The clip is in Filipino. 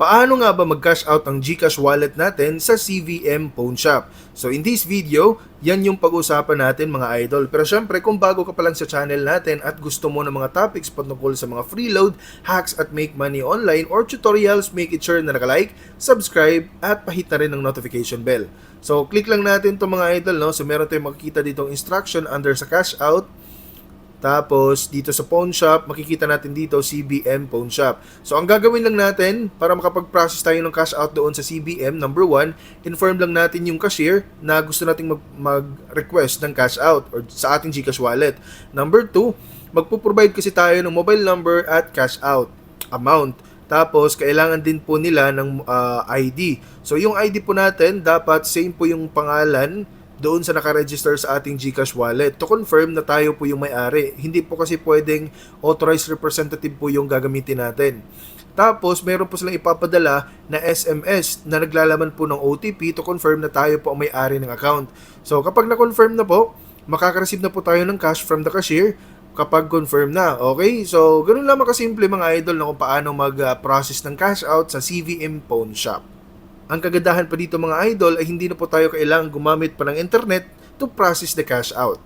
Paano nga ba mag-cash out ang GCash wallet natin sa CVM Pawn Shop? So in this video, yan yung pag-uusapan natin mga idol. Pero syempre, kung bago ka pa lang sa channel natin at gusto mo ng mga topics patungkol sa mga freeload, hacks at make money online or tutorials, make it sure na naka-like, subscribe at pahit na rin ng notification bell. So click lang natin to mga idol, no? So meron tayong makikita ditong instruction under sa cash out. Tapos, dito sa pawn shop, makikita natin dito CBM pawn shop. So, ang gagawin lang natin para makapag-process tayo ng cash out doon sa CBM, number 1, inform lang natin yung cashier na gusto nating mag-request ng cash out or sa ating GCash wallet. Number 2, magpo-provide kasi tayo ng mobile number at cash out amount. Tapos, kailangan din po nila ng ID. So, yung ID po natin, dapat same po yung pangalan doon sa nakaregister sa ating GCash wallet to confirm na tayo po yung may-ari. Hindi po kasi pwedeng authorized representative po yung gagamitin natin. Tapos, meron po silang ipapadala na SMS na naglalaman po ng OTP to confirm na tayo po ang may-ari ng account. So, kapag na-confirm na po, makaka-receive na po tayo ng cash from the cashier kapag confirm na. Okay? So, ganun lamang kasimple mga idol na kung paano mag-process ng cash out sa CVM Pawn Shop. Ang kagandahan pa dito mga idol ay hindi na po tayo kailangang gumamit pa ng internet to process the cash out.